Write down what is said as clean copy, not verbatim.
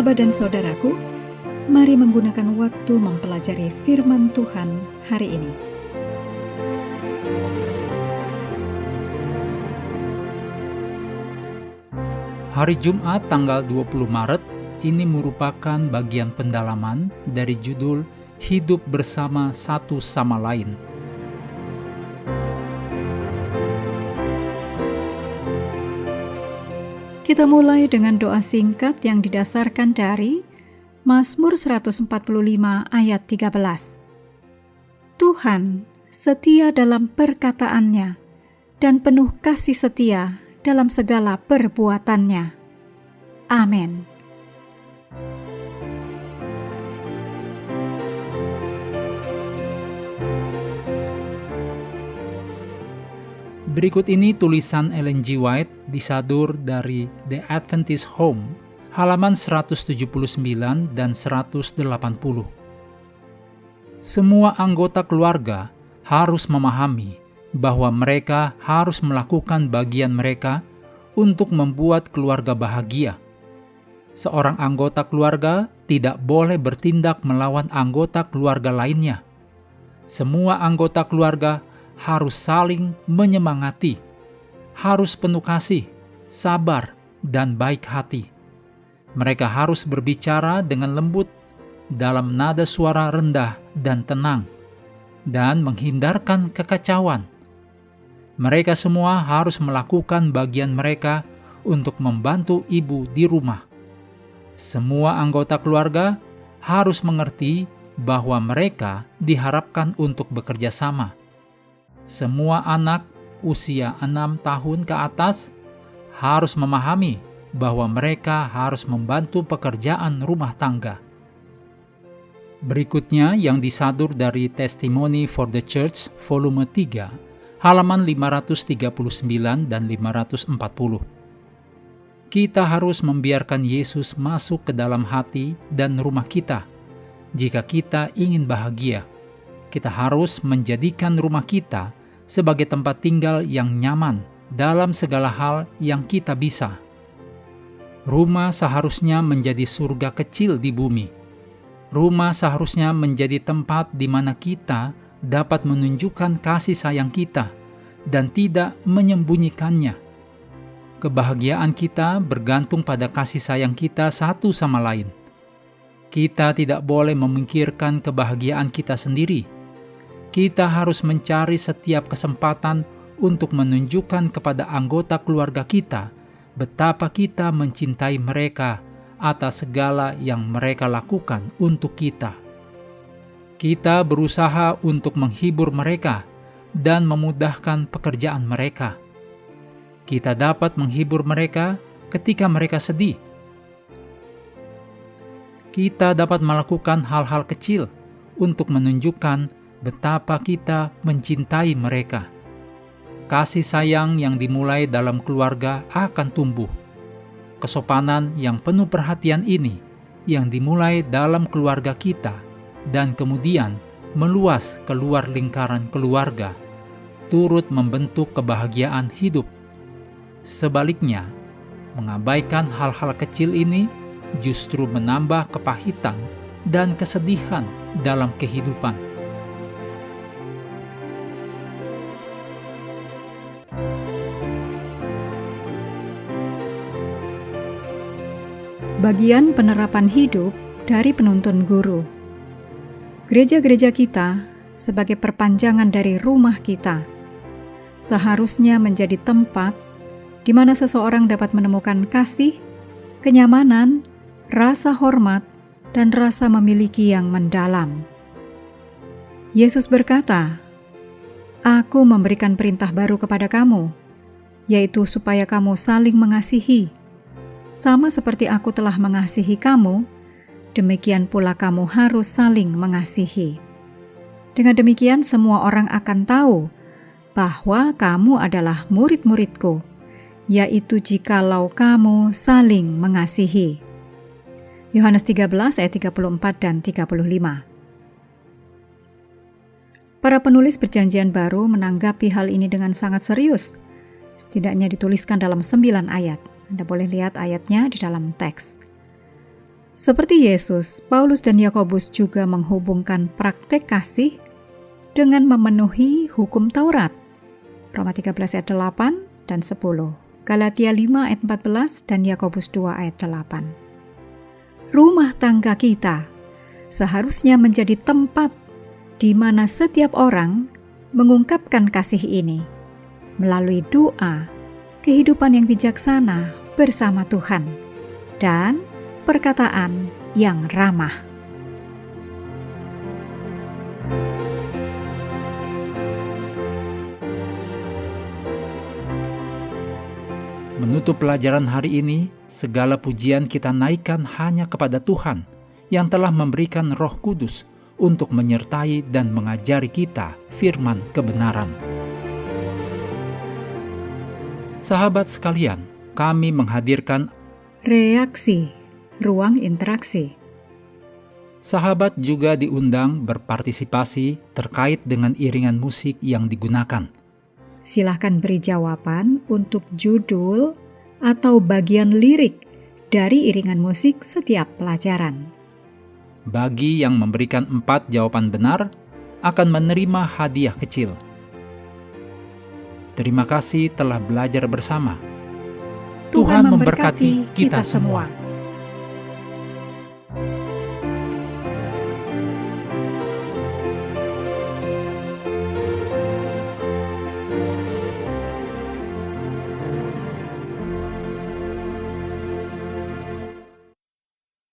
Sahabat dan saudaraku, mari menggunakan waktu mempelajari firman Tuhan hari ini. Hari Jumat tanggal 20 Maret ini merupakan bagian pendalaman dari judul Hidup Bersama Satu Sama Lain. Kita mulai dengan doa singkat yang didasarkan dari Mazmur 145 ayat 13. Tuhan setia dalam perkataannya dan penuh kasih setia dalam segala perbuatannya. Amin. Berikut ini tulisan Ellen G. White disadur dari The Adventist Home, halaman 179 dan 180. Semua anggota keluarga harus memahami bahwa mereka harus melakukan bagian mereka untuk membuat keluarga bahagia. Seorang anggota keluarga tidak boleh bertindak melawan anggota keluarga lainnya. Semua anggota keluarga harus saling menyemangati, harus penuh kasih, sabar, dan baik hati. Mereka harus berbicara dengan lembut, dalam nada suara rendah dan tenang, dan menghindarkan kekacauan. Mereka semua harus melakukan bagian mereka untuk membantu ibu di rumah. Semua anggota keluarga harus mengerti bahwa mereka diharapkan untuk bekerja sama. Semua anak usia 6 tahun ke atas harus memahami bahwa mereka harus membantu pekerjaan rumah tangga. Berikutnya yang disadur dari Testimony for the Church volume 3, halaman 539 dan 540. Kita harus membiarkan Yesus masuk ke dalam hati dan rumah kita. Jika kita ingin bahagia, kita harus menjadikan rumah kita sebagai tempat tinggal yang nyaman dalam segala hal yang kita bisa. Rumah seharusnya menjadi surga kecil di bumi. Rumah seharusnya menjadi tempat di mana kita dapat menunjukkan kasih sayang kita dan tidak menyembunyikannya. Kebahagiaan kita bergantung pada kasih sayang kita satu sama lain. Kita tidak boleh memikirkan kebahagiaan kita sendiri. Kita harus mencari setiap kesempatan untuk menunjukkan kepada anggota keluarga kita betapa kita mencintai mereka atas segala yang mereka lakukan untuk kita. Kita berusaha untuk menghibur mereka dan memudahkan pekerjaan mereka. Kita dapat menghibur mereka ketika mereka sedih. Kita dapat melakukan hal-hal kecil untuk menunjukkan betapa kita mencintai mereka. Kasih sayang yang dimulai dalam keluarga akan tumbuh. Kesopanan yang penuh perhatian ini yang dimulai dalam keluarga kita dan kemudian meluas keluar lingkaran keluarga, turut membentuk kebahagiaan hidup. Sebaliknya, mengabaikan hal-hal kecil ini justru menambah kepahitan dan kesedihan dalam kehidupan. Bagian penerapan hidup dari penuntun guru. Gereja-gereja kita sebagai perpanjangan dari rumah kita seharusnya menjadi tempat di mana seseorang dapat menemukan kasih, kenyamanan, rasa hormat, dan rasa memiliki yang mendalam. Yesus berkata, "Aku memberikan perintah baru kepada kamu, yaitu supaya kamu saling mengasihi. Sama seperti aku telah mengasihi kamu, demikian pula kamu harus saling mengasihi. Dengan demikian semua orang akan tahu bahwa kamu adalah murid-muridku, yaitu jikalau kamu saling mengasihi." Yohanes 13 ayat 34 dan 35. Para penulis Perjanjian Baru menanggapi hal ini dengan sangat serius. Setidaknya dituliskan dalam 9 ayat. Anda boleh lihat ayatnya di dalam teks. Seperti Yesus, Paulus dan Yakobus juga menghubungkan praktek kasih dengan memenuhi hukum Taurat. Roma 13 ayat 8 dan 10, Galatia 5 ayat 14 dan Yakobus 2 ayat 8. Rumah tangga kita seharusnya menjadi tempat di mana setiap orang mengungkapkan kasih ini melalui doa, kehidupan yang bijaksana bersama Tuhan, dan perkataan yang ramah. Menutup pelajaran hari ini, segala pujian kita naikkan hanya kepada Tuhan yang telah memberikan Roh Kudus untuk menyertai dan mengajari kita firman kebenaran. Sahabat sekalian, kami menghadirkan Reaksi, ruang interaksi. sahabat juga diundang berpartisipasi terkait dengan iringan musik yang digunakan. Silahkan beri jawaban untuk judul atau bagian lirik dari iringan musik setiap pelajaran. Bagi yang memberikan 4 jawaban benar, akan menerima hadiah kecil. Terima kasih telah belajar bersama. Tuhan memberkati kita semua.